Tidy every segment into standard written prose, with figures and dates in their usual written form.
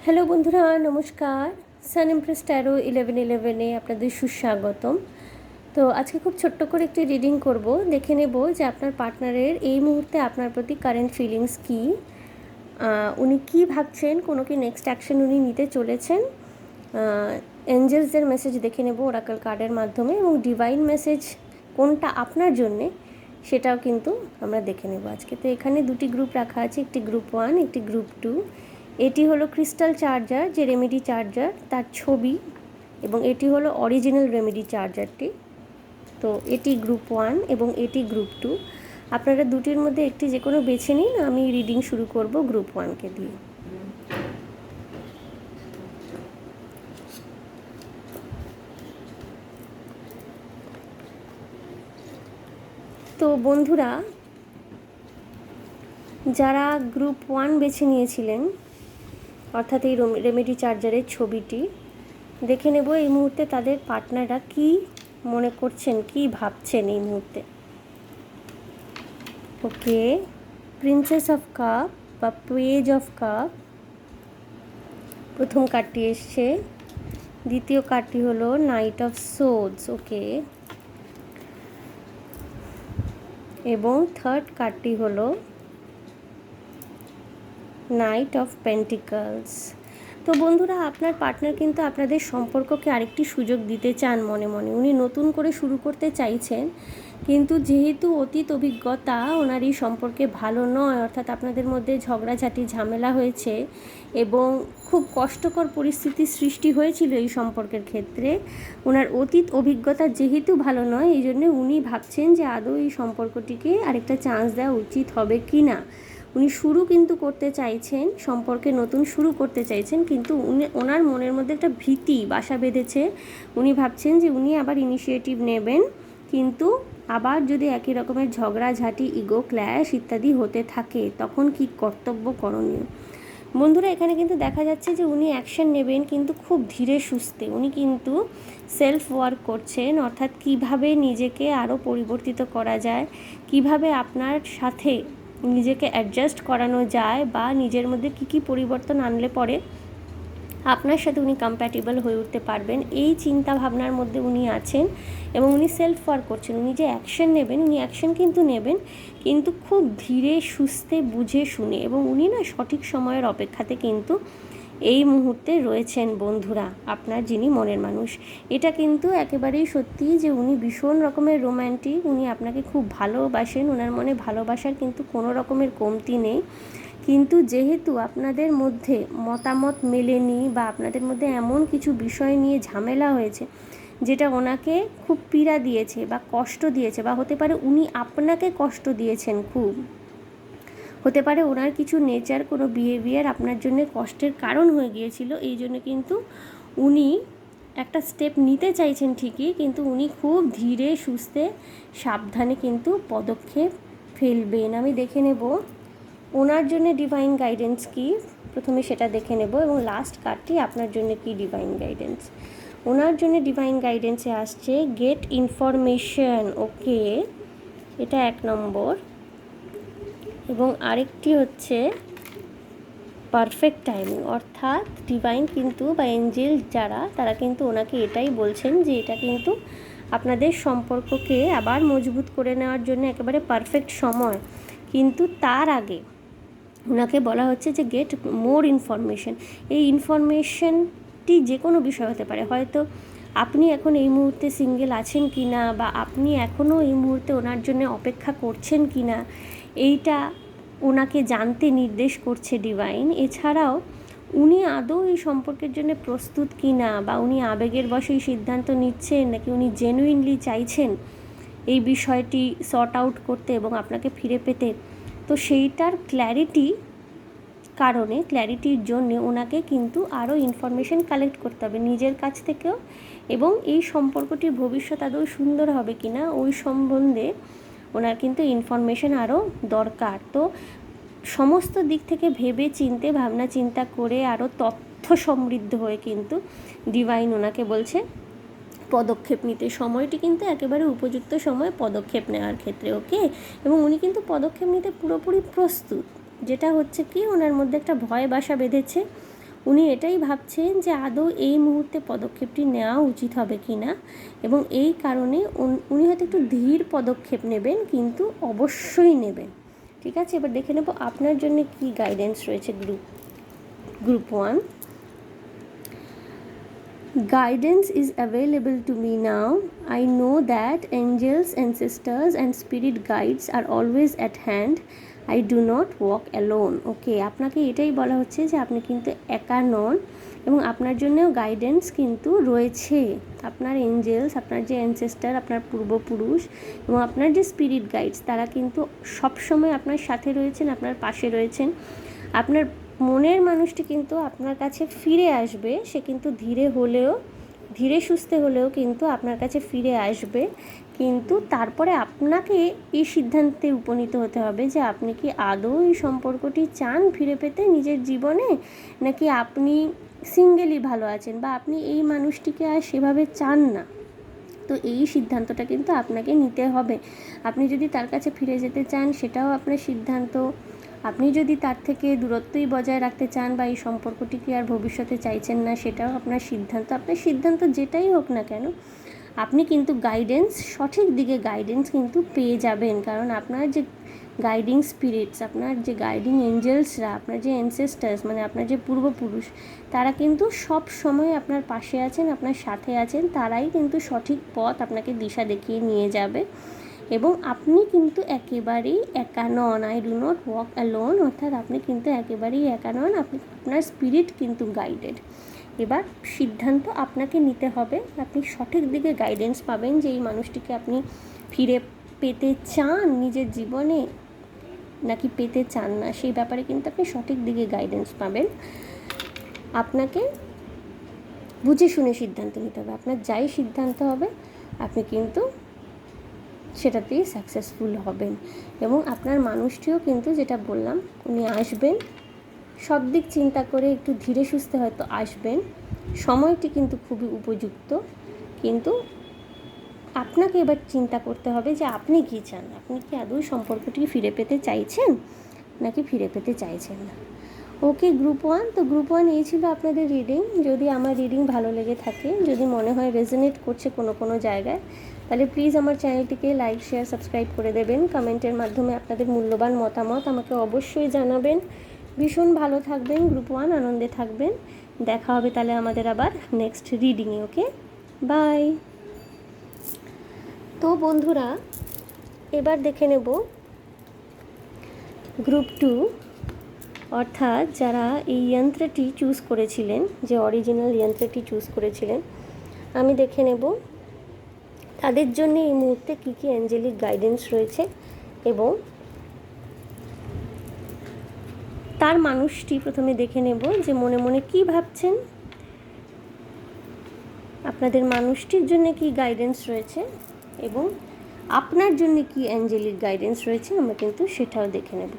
Hello বন্ধুরা, নমস্কার। সান Impress taro 1111-এ আপনাদের সুস্বাগতম। তো আজকে খুব ছোট্ট করে একটি রিডিং করব। দেখে নেব যে আপনার পার্টনারের এই মুহূর্তে আপনার প্রতি কারেন্ট ফিলিংস কী, উনি কী ভাবছেন, কোনো কি নেক্সট অ্যাকশন উনি নিতে চলেছেন। এঞ্জেলসদের মেসেজ দেখে নেব ওরাকল কার্ডের মাধ্যমে, এবং ডিভাইন মেসেজ কোনটা আপনার জন্যে সেটাও কিন্তু আমরা দেখে নেব আজকে। তো এখানে দুটি গ্রুপ রাখা আছে, একটি গ্রুপ 1, একটি গ্রুপ 2। এটি হলো ক্রিস্টাল চার্জার, যে রেমেডি চার্জার তার ছবি, এবং এটি হলো অরিজিনাল রেমেডি চার্জারটি। তো এটি গ্রুপ 1 এবং এটি গ্রুপ 2। আপনারা দুটির মধ্যে একটি যে কোনো বেছে নিন। আমি রিডিং শুরু করব গ্রুপ 1কে দিয়ে। তো বন্ধুরা, যারা গ্রুপ 1 বেছে নিয়েছিলেন, অর্থাৎ এই রেমেডি চার্জারের ছবিটি, দেখে নেব এই মুহূর্তে তাদের পার্টনাররা কী মনে করছেন, কী ভাবছেন এই মুহূর্তে। ওকে, প্রিন্সেস অফ কাপ বা পেজ অফ কাপ প্রথম কার্ডটি এসছে। দ্বিতীয় কার্ডটি হলো নাইট অফ সোর্ডস। ওকে, এবং থার্ড কার্ডটি হলো নাইট অফ পেন্টিকলস। তো বন্ধুরা, আপনার পার্টনার কিন্তু আপনাদের সম্পর্ককে আরেকটি সুযোগ দিতে চান মনে মনে। উনি নতুন করে শুরু করতে চাইছেন, কিন্তু যেহেতু অতীত অভিজ্ঞতা ওনার এই সম্পর্কে ভালো নয়, অর্থাৎ আপনাদের মধ্যে ঝগড়াঝাটি ঝামেলা হয়েছে এবং খুব কষ্টকর পরিস্থিতির সৃষ্টি হয়েছিল এই সম্পর্কের ক্ষেত্রে, ওনার অতীত অভিজ্ঞতা যেহেতু ভালো নয়, এই জন্যে উনি ভাবছেন যে আদৌ এই সম্পর্কটিকে আরেকটা চান্স দেওয়া উচিত হবে কি না। উনি শুরু কিন্তু করতে চাইছেন, সম্পর্কে নতুন শুরু করতে চাইছেন, কিন্তু ওনার মনের মধ্যে একটা ভীতি বাসা বেঁধেছে। উনি ভাবছেন যে উনি আবার ইনিশিয়েটিভ নেবেন, কিন্তু আবার যদি একই রকমের ঝগড়াঝাটি, ইগো ক্ল্যাশ ইত্যাদি হতে থাকে, তখন কি কর্তব্য করণীয়। বন্ধুরা, এখানে কিন্তু দেখা যাচ্ছে যে উনি অ্যাকশন নেবেন, কিন্তু খুব ধীরে সুস্থে। উনি কিন্তু সেলফ ওয়ার্ক করছেন, অর্থাৎ কিভাবে নিজেকে আরও পরিবর্তিত করা যায়, কিভাবে আপনার সাথে নিজেকে অ্যাডজাস্ট করানো যায়, বা নিজের মধ্যে কী কী পরিবর্তন আনলে পরে আপনার সাথে উনি কম্প্যাটেবল হয়ে উঠতে পারবেন, এই চিন্তা ভাবনার মধ্যে উনি আছেন। এবং উনি সেলফ ওয়ার্ক করছেন। উনি যে অ্যাকশন নেবেন, উনি অ্যাকশন কিন্তু নেবেন, কিন্তু খুব ধীরে সুস্থে বুঝে শুনে। এবং উনি না সঠিক সময়ের অপেক্ষাতে কিন্তু এই মুহূর্তে রয়েছেন বন্ধুরা, আপনার যিনি মনের মানুষ। এটা কিন্তু একেবারেই সত্যি যে উনি ভীষণ রকমের রোম্যান্টিক, উনি আপনাকে খুব ভালোবাসেন, ওনার মনে ভালোবাসার কিন্তু কোনো রকমের কমতি নেই। কিন্তু যেহেতু আপনাদের মধ্যে মতামত মেলেনি, বা আপনাদের মধ্যে এমন কিছু বিষয় নিয়ে ঝামেলা হয়েছে যেটা ওনাকে খুব পীড়া দিয়েছে বা কষ্ট দিয়েছে, বা হতে পারে উনি আপনাকে কষ্ট দিয়েছেন খুব, হতে পারে ওনার কিছু নেচার, কোনো বিহেভিয়ার আপনার জন্য কষ্টের কারণ হয়ে গিয়েছিল। এই জন্য কিন্তু উনি একটা স্টেপ নিতে চাইছেন ঠিকই, কিন্তু উনি খুব ধীরে সুস্থে সাবধানে কিন্তু পদক্ষেপ ফেলবেন। আমি দেখে নেব ওনার জন্য ডিভাইন গাইডেন্স কী, প্রথমে সেটা দেখে নেব, এবং লাস্ট কার্ডটি আপনার জন্য কি ডিভাইন গাইডেন্স। ওনার জন্য ডিভাইন গাইডেন্সে আসছে গেট ইনফরমেশন। ওকে, এটা 1 নম্বর। এবং আরেকটি হচ্ছে পারফেক্ট টাইমিং, অর্থাৎ ডিভাইন কিন্তু বা এঞ্জেল যারা, তারা কিন্তু ওনাকে এটাই বলছেন যে এটা কিন্তু আপনাদের সম্পর্ককে আবার মজবুত করে নেওয়ার জন্য একেবারে পারফেক্ট সময়। কিন্তু তার আগে ওনাকে বলা হচ্ছে যে গেট মোর ইনফরমেশন। এই ইনফরমেশনটি যে কোনো বিষয় হতে পারে, হয়তো আপনি এখন এই মুহূর্তে সিঙ্গেল আছেন কি না, বা আপনি এখনও এই মুহূর্তে ওনার জন্য অপেক্ষা করছেন কি না, এইটা ওনাকে জানতে নির্দেশ করছে ডিভাইন। এছাড়াও উনি আদৌ এই সম্পর্কের জন্য প্রস্তুত কি না, বা উনি আবেগের বশেই সিদ্ধান্ত নিচ্ছেন, নাকি উনি জেনুইনলি চাইছেন এই বিষয়টি সর্ট আউট করতে এবং আপনাকে ফিরে পেতে। তো সেইটার ক্ল্যারিটির জন্যে ওনাকে কিন্তু আরও ইনফরমেশন কালেক্ট করতে হবে নিজের কাছ থেকেও, এবং এই সম্পর্কটির ভবিষ্যৎ আদৌ সুন্দর হবে কি না ওই সম্বন্ধে ওনার কিন্তু ইনফরমেশন আরও দরকার। তো সমস্ত দিক থেকে ভেবে চিন্তে, ভাবনা চিন্তা করে, আরও তথ্য সমৃদ্ধ হয়ে কিন্তু ডিভাইন ওনাকে বলছে পদক্ষেপ নিতে। সময়টি কিন্তু একেবারে উপযুক্ত সময় পদক্ষেপ নেওয়ার ক্ষেত্রে। ওকে, এবং উনি কিন্তু পদক্ষেপ নিতে পুরোপুরি প্রস্তুত। যেটা হচ্ছে কি, ওনার মধ্যে একটা ভয় বাসা বেঁধেছে, উনি এটাই ভাবছেন যে আদৌ এই মুহূর্তে পদক্ষেপটি নেওয়া উচিত হবে কি না, এবং এই কারণে উনি হয়তো একটু ধীর পদক্ষেপ নেবেন, কিন্তু অবশ্যই নেবেন। ঠিক আছে, এবার দেখে নেব আপনার জন্য কি গাইডেন্স রয়েছে group 1। Guidance is available to me now. I know that angels, ancestors and spirit guides are always at hand. I do not walk alone. ওকে, আপনাকে এটাই বলা হচ্ছে যে আপনি কিন্তু একা নন, এবং আপনার জন্যও গাইডেন্স কিন্তু রয়েছে। আপনার এঞ্জেলস, আপনার যে অ্যানসেস্টার, আপনার পূর্বপুরুষ এবং আপনার যে স্পিরিট গাইডস, তারা কিন্তু সবসময় আপনার সাথে রয়েছেন, আপনার পাশে রয়েছেন। আপনার মনের মানুষটি কিন্তু আপনার কাছে ফিরে আসবে, সে কিন্তু ধীরে সুস্থে হলেও কিন্তু আপনার কাছে ফিরে আসবে। কিন্তু তারপরে আপনাকে এই সিদ্ধান্তে উপনীত হতে হবে যে আপনি কি আদৌ এই সম্পর্কটি চান ফিরে পেতে নিজের জীবনে, নাকি আপনি সিঙ্গেলই ভালো আছেন, বা আপনি এই মানুষটিকে আর সেভাবে চান না। তো এই সিদ্ধান্তটা কিন্তু আপনাকে নিতে হবে। আপনি যদি তার কাছে ফিরে যেতে চান, সেটাও আপনার সিদ্ধান্ত। আপনি যদি তার থেকে দূরত্বই বজায় রাখতে চান, বা এই সম্পর্কটিকে আর ভবিষ্যতে চাইছেন না, সেটাও আপনার সিদ্ধান্ত। আপনার সিদ্ধান্ত যেটাই হোক না কেন, আপনি কিন্তু সঠিক দিকে গাইডেন্স কিন্তু পেয়ে যাবেন। কারণ আপনার যে গাইডিং স্পিরিটস, আপনার যে গাইডিং এঞ্জেলসরা, আপনার যে অ্যানসেস্টার্স, মানে আপনার যে পূর্বপুরুষ, তারা কিন্তু সব সময় আপনার পাশে আছেন, আপনার সাথে আছেন। তারাই কিন্তু সঠিক পথ আপনাকে দিশা দেখিয়ে নিয়ে যাবে, এবং আপনি কিন্তু একেবারেই একা নন। I do not walk alone, অর্থাৎ আপনি কিন্তু একেবারেই একা নন। আপনার স্পিরিট কিন্তু গাইডেড। এবার সিদ্ধান্ত আপনাকে নিতে হবে। আপনি সঠিক দিকে গাইডেন্স পাবেন যে এই মানুষটিকে আপনি ফিরে পেতে চান নিজের জীবনে, নাকি পেতে চান না, সেই ব্যাপারে কিন্তু আপনি সঠিক দিকে গাইডেন্স পাবেন। আপনাকে বুঝে শুনে সিদ্ধান্ত নিতে হবে। আপনার যাই সিদ্ধান্ত হবে, আপনি কিন্তু সেটাতেই সাকসেসফুল হবেন। এবং আপনার মানুষটিও কিন্তু, যেটা বললাম, উনি আসবেন। সব দিক চিন্তা করে একটু ধীরে সুস্থে হয়তো আসবেন। সময়টি কিন্তু খুবই উপযুক্ত, কিন্তু আপনাকে এবার চিন্তা করতে হবে যে আপনি কী চান। আপনি কি আদৌ সম্পর্কটি ফিরে পেতে চাইছেন, নাকি ফিরে পেতে চাইছেন না। ওকে গ্রুপ 1, তো গ্রুপ 1 এই ছিল আপনাদের রিডিং। যদি আমার রিডিং ভালো লেগে থাকে, যদি মনে হয় রেজোনেট করছে কোনো জায়গায়, তাহলে প্লিজ আমার চ্যানেলটিকে লাইক, শেয়ার, সাবস্ক্রাইব করে দেবেন। কমেন্টের মাধ্যমে আপনাদের মূল্যবান মতামত আমাকে অবশ্যই জানাবেন। ভীষণ ভালো থাকবেন গ্রুপ 1, আনন্দে থাকবেন। দেখা হবে তাহলে আমাদের আবার নেক্সট রিডিংয়ে। Okay, by. তো বন্ধুরা, এবার দেখে নেব গ্রুপ 2, অর্থাৎ যারা এই যন্ত্রটি চুজ করেছিলেন, যে অরিজিনাল যন্ত্রটি চুজ করেছিলেন, আমি দেখে নেব তাদের জন্য এই মুহূর্তে কী কী অ্যাঞ্জেলিক গাইডেন্স রয়েছে, এবং তার মানুষটি প্রথমে দেখে নেব যে মনে মনে কী ভাবছেন, আপনাদের মানুষটির জন্য কি গাইডেন্স রয়েছে, এবং আপনার জন্য কি অ্যাঞ্জেলিক গাইডেন্স রয়েছে, আমরা কিন্তু সেটাও দেখে নেব।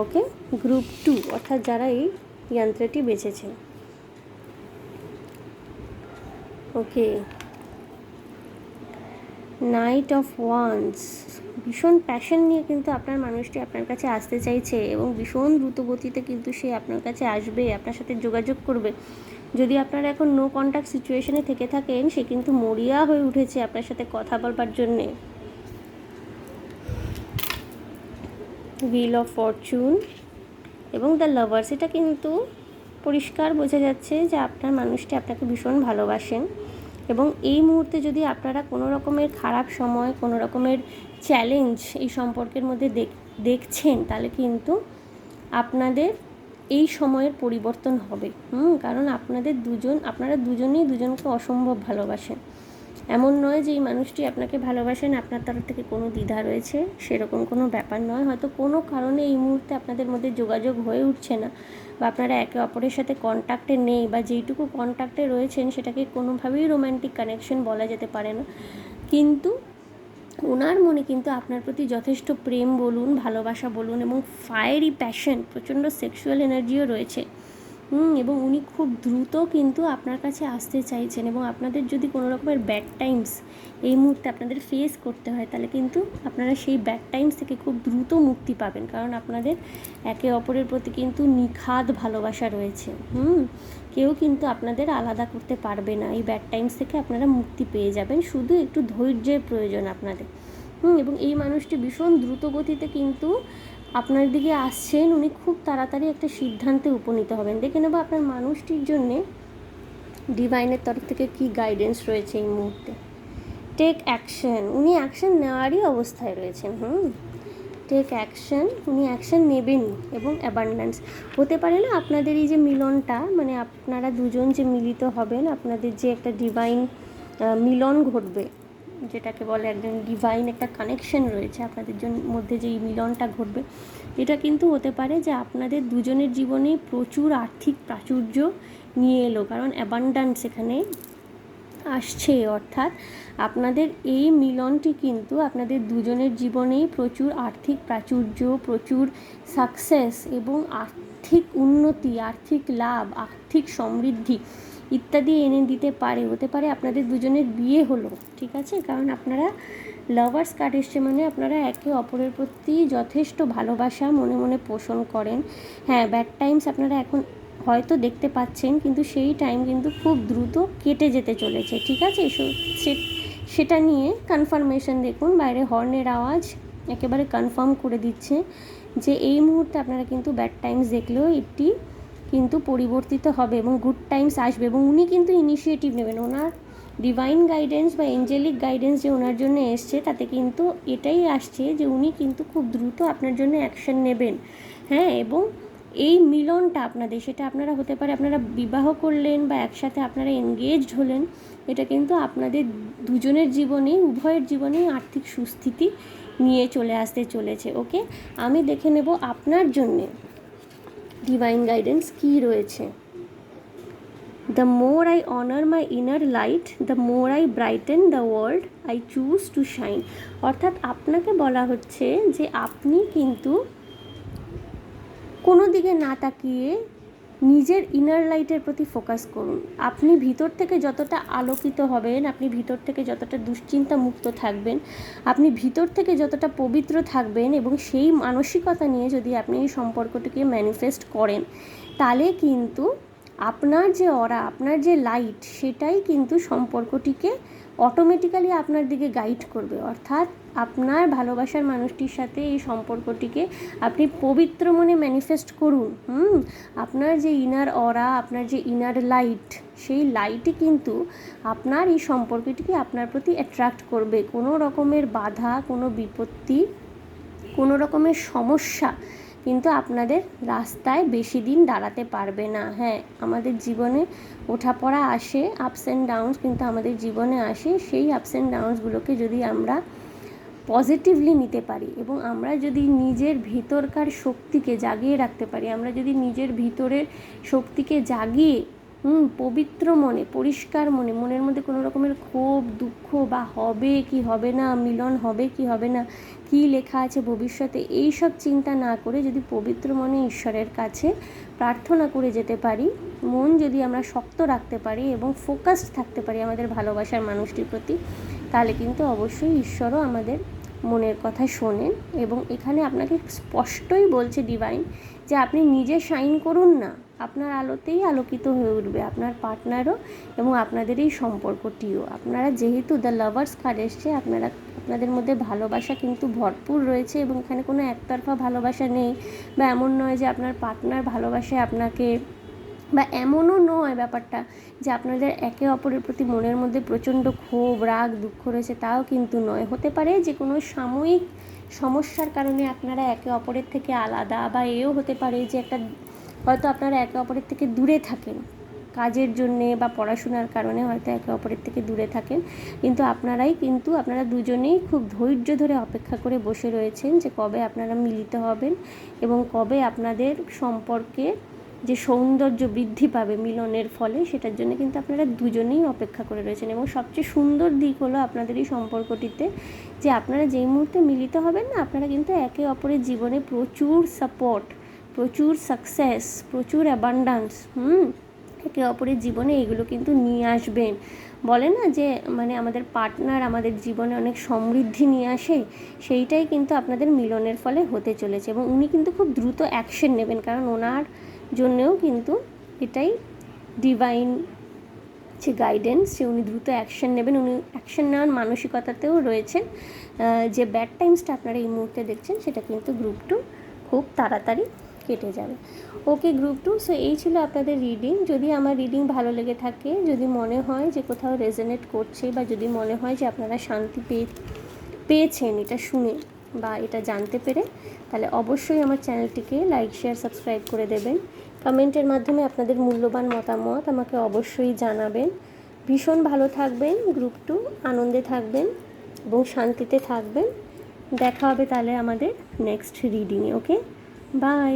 ওকে, গ্রুপ 2, অর্থাৎ যারা এই যন্ত্রটি বেছেছেন। ওকে, নাইট অফ ওয়ান্স। ভীষণ প্যাশন নিয়ে কিন্তু আপনার মানুষটি আপনার কাছে আসতে চাইছে, এবং ভীষণ দ্রুত গতিতে কিন্তু সে আপনার কাছে আসবে, আপনার সাথে যোগাযোগ করবে। যদি আপনারা এখন নো কন্ট্যাক্ট সিচুয়েশনে থেকে থাকেন, সে কিন্তু মরিয়া হয়ে উঠেছে আপনার সাথে কথা বলবার জন্যে। হুইল অফ ফরচুন এবং দ্য লাভার্স, এটা কিন্তু পরিষ্কার বোঝা যাচ্ছে যে আপনার মানুষটি আপনাকে ভীষণ ভালোবাসেন, এবং এই মুহূর্তে যদি আপনারা কোনো রকমের খারাপ সময়, কোনো রকমের চ্যালেঞ্জ এই সম্পর্কের মধ্যে দেখছেন, তাহলে কিন্তু আপনাদের এই সময়ের পরিবর্তন হবে। কারণ আপনারা দুজনেই দুজনকে অসম্ভব ভালোবাসেন। এমন নয় যে এই মানুষটি আপনাকে ভালোবাসেন, আপনার তরফ থেকে কোনো দ্বিধা রয়েছে, সেরকম কোনো ব্যাপার নয়। হয়তো কোনো কারণে এই মুহূর্তে আপনাদের মধ্যে যোগাযোগ হয়ে উঠছে না, বা আপনারা একে অপরের সাথে কন্ট্যাক্টে নেই, বা যেইটুকু কন্ট্যাক্টে রয়েছেন সেটাকে কোনোভাবেই রোম্যান্টিক কানেকশন বলা যেতে পারে না। কিন্তু ওনার মনে কিন্তু আপনার প্রতি যথেষ্ট প্রেম বলুন, ভালোবাসা বলুন, এবং ফায়ারি প্যাশন, প্রচণ্ড সেক্সুয়াল এনার্জিও রয়েছে। এবং উনি খুব দ্রুত কিন্তু আপনার কাছে আসতে চাইছেন, এবং আপনাদের যদি কোনো রকমের ব্যাড টাইমস এই মুহূর্তে আপনাদের ফেস করতে হয়, তাহলে কিন্তু আপনারা সেই ব্যাড টাইমস থেকে খুব দ্রুত মুক্তি পাবেন, কারণ আপনাদের একে অপরের প্রতি কিন্তু নিখাদ ভালোবাসা রয়েছে। কেউ কিন্তু আপনাদের আলাদা করতে পারবে না। এই ব্যাড টাইমস থেকে আপনারা মুক্তি পেয়ে যাবেন, শুধু একটু ধৈর্যের প্রয়োজন আপনাদের। এবং এই মানুষটি ভীষণ দ্রুত গতিতে কিন্তু আপনার দিকে আসছেন। উনি খুব তাড়াতাড়ি একটা সিদ্ধান্তে উপনীত হবেন। দেখে নেব আপনার মানুষটির জন্যে ডিভাইনের তরফ থেকে কী গাইডেন্স রয়েছে এই মুহূর্তে। টেক অ্যাকশন, উনি অ্যাকশন নেওয়ারই অবস্থায় রয়েছেন। টেক অ্যাকশন, উনি অ্যাকশন নেবেনই। এবং অ্যাবান্ডেন্স হতে পারে না আপনাদের এই যে মিলনটা, মানে আপনারা দুজন যে মিলিত হবেন, আপনাদের যে একটা ডিভাইন মিলন ঘটবে, যেটাকে বলে একজন ডিভাইন একটা কানেকশন রয়েছে আপনাদের মধ্যে, যে এই মিলনটা ঘটবে, এটা কিন্তু হতে পারে যে আপনাদের দুজনের জীবনে প্রচুর আর্থিক প্রাচুর্য নিয়ে এলো, কারণ অ্যাবান্ডেন্স এখানে আসছে। অর্থাৎ আপনাদের এই মিলনটি কিন্তু আপনাদের দুজনের জীবনেই প্রচুর আর্থিক প্রাচুর্য, প্রচুর সাকসেস এবং আর্থিক উন্নতি, আর্থিক লাভ, আর্থিক সমৃদ্ধি ইত্যাদি এনে দিতে পারে। হতে পারে আপনাদের দুজনের বিয়ে হলো, ঠিক আছে, কারণ আপনারা লাভার্স কার্ড এসছে, মানে আপনারা একে অপরের প্রতি যথেষ্ট ভালোবাসা মনে মনে পোষণ করেন। হ্যাঁ, ব্যাড টাইমস আপনারা এখন হয়তো দেখতে পাচ্ছেন, কিন্তু সেই টাইম কিন্তু খুব দ্রুত কেটে যেতে চলেছে, ঠিক আছে। সেটা নিয়ে কনফার্মেশন দেখুন, বাইরে হর্নের আওয়াজ একেবারে কনফার্ম করে দিচ্ছে যে এই মুহূর্তে আপনারা কিন্তু ব্যাড টাইমস দেখলেও এটি কিন্তু পরিবর্তিত হবে এবং গুড টাইমস আসবে, এবং উনি কিন্তু ইনিশিয়েটিভ নেবেন। ওনার ডিভাইন গাইডেন্স বা এঞ্জেলিক গাইডেন্স যে ওনার জন্য এসছে, তাতে কিন্তু এটাই আসছে যে উনি কিন্তু খুব দ্রুত আপনার জন্য অ্যাকশন নেবেন। হ্যাঁ, এবং এই মিলনটা আপনাদের, সেটা আপনারা হতে পারে আপনারা বিবাহ করলেন বা একসাথে আপনারা এনগেজড হলেন, এটা কিন্তু আপনাদের দুজনের জীবনেই, উভয়ের জীবনেই আর্থিক সুস্থিতি নিয়ে চলে আসতে চলেছে। ওকে, আমি দেখে নেব আপনার জন্যে ডিভাইন গাইডেন্স কী রয়েছে। The more I honor my inner light, the more I brighten the world I choose to shine. অর্থাৎ আপনাকে বলা হচ্ছে যে আপনি কিন্তু কোনো দিকে না তাকিয়ে নিজের ইনার লাইটের প্রতি ফোকাস করুন। আপনি ভিতর থেকে যতটা আলোকিত হবেন, আপনি ভিতর থেকে যতটা দুশ্চিন্তা মুক্ত থাকবেন, আপনি ভিতর থেকে যতটা পবিত্র থাকবেন, এবং সেই মানসিকতা নিয়ে যদি আপনি এই সম্পর্কটিকে ম্যানিফেস্ট করেন, তাহলে কিন্তু আপনার যে অরা, আপনার যে লাইট, সেটাই কিন্তু সম্পর্কটিকে অটোমেটিক্যালি আপনার দিকে গাইড করবে। অর্থাৎ আপনার ভালোবাসার মানুষটির সাথে এই সম্পর্কটিকে আপনি পবিত্র মনে ম্যানিফেস্ট করুন। আপনার যে ইনার অরা, আপনার যে ইনার লাইট, সেই লাইটই কিন্তু আপনার এই সম্পর্কটিকে আপনার প্রতি অ্যাট্রাক্ট করবে। কোনো রকমের বাধা, কোনো বিপত্তি, কোনো রকমের সমস্যা কিন্তু আপনাদের রাস্তায় বেশি দিন দাঁড়াতে পারবে না। হ্যাঁ, আমাদের জীবনে ওঠাপড়া আসে, আপস অ্যান্ড ডাউনস কিন্তু আমাদের জীবনে আসে। সেই আপস অ্যান্ড ডাউনসগুলোকে যদি আমরা পজিটিভলি নিতে পারি, এবং আমরা যদি নিজের ভিতরকার শক্তিকে জাগিয়ে রাখতে পারি, আমরা যদি নিজের ভিতরের শক্তিকে জাগিয়ে পবিত্র মনে, পরিষ্কার মনে, মনের মধ্যে কোনো রকমের ক্ষোভ, দুঃখ বা হবে কি হবে না, মিলন হবে কি হবে না, কী লেখা আছে ভবিষ্যতে, এই সব চিন্তা না করে যদি পবিত্র মনে ঈশ্বরের কাছে প্রার্থনা করে যেতে পারি, মন যদি আমরা শক্ত রাখতে পারি এবং ফোকাসড থাকতে পারি আমাদের ভালোবাসার মানুষটির প্রতি, তাহলে কিন্তু অবশ্যই ঈশ্বরও আমাদের মনের কথা শোনেন। এবং এখানে আপনাকে স্পষ্টই বলছে ডিভাইন যে আপনি নিজে শাইন করুন না, আপনার আলোতেই আলোকিত হয়ে উঠবে আপনার পার্টনারও এবং আপনাদের এই সম্পর্কটিও। আপনারা যেহেতু দ্য লাভার্স কার্ড এসছে, আপনাদের মধ্যে ভালোবাসা কিন্তু ভরপুর রয়েছে, এবং এখানে কোনো একতরফা ভালোবাসা নেই, বা এমন নয় যে আপনার পার্টনার ভালোবাসে আপনাকে, বা এমনও নয় ব্যাপারটা যে আপনাদের একে অপরের প্রতি মনের মধ্যে প্রচণ্ড ক্ষোভ, রাগ, দুঃখ রয়েছে, তাও কিন্তু নয়। হতে পারে যে কোনো সাময়িক সমস্যার কারণে আপনারা একে অপরের থেকে আলাদা, বা এও হতে পারে যে হয়তো আপনারা একে অপরের থেকে দূরে থাকেন, কাজের জন্যে বা পড়াশোনার কারণে হয়তো একে অপরের থেকে দূরে থাকেন, কিন্তু আপনারা দুজনেই খুব ধৈর্য ধরে অপেক্ষা করে বসে রয়েছেন যে কবে আপনারা মিলিত হবেন এবং কবে আপনাদের সম্পর্কে যে সৌন্দর্য বৃদ্ধি পাবে মিলনের ফলে, সেটার জন্য কিন্তু আপনারা দুজনেই অপেক্ষা করে রয়েছেন। এবং সবচেয়ে সুন্দর দিক হলো আপনাদের এই সম্পর্কটিতে যে আপনারা যেই মুহূর্তে মিলিত হবেন না, আপনারা কিন্তু একে অপরের জীবনে প্রচুর সাপোর্ট, প্রচুর সাকসেস, প্রচুর অ্যাবান্ডান্স, একে অপরের জীবনে এগুলো কিন্তু নিয়ে আসবেন। বলে না যে মানে আমাদের পার্টনার আমাদের জীবনে অনেক সমৃদ্ধি নিয়ে আসে, সেইটাই কিন্তু আপনাদের মিলনের ফলে হতে চলেছে। এবং উনি কিন্তু খুব দ্রুত অ্যাকশন নেবেন, কারণ ওনার জন্যেও কিন্তু এটাই ডিভাইন যে গাইডেন্স, যে উনি দ্রুত অ্যাকশন নেবেন। উনি অ্যাকশন নেওয়ার মানসিকতাতেও রয়েছেন। যে ব্যাড টাইমসটা আপনারা এই মুহূর্তে দেখছেন সেটা কিন্তু গ্রুপ 2 খুব তাড়াতাড়ি কেটে যাবে। ওকে গ্রুপ 2, সো এই ছিল আপনাদের রিডিং। যদি আমার রিডিং ভালো লেগে থাকে, যদি মনে হয় যে কোথাও রেজোনেট করছে, বা যদি মনে হয় যে আপনারা শান্তি পেয়েছেন এটা শুনে বা এটা জানতে পেরে, তাহলে অবশ্যই আমার চ্যানেলটিকে লাইক, শেয়ার, সাবস্ক্রাইব করে দেবেন। কমেন্টের মাধ্যমে আপনাদের মূল্যবান মতামত আমাকে অবশ্যই জানাবেন। ভীষণ ভালো থাকবেন, গ্রুপ 2 আনন্দে থাকবেন এবং শান্তিতে থাকবেন। দেখা হবে তাহলে আমাদের নেক্সট রিডিংয়ে। Okay, by.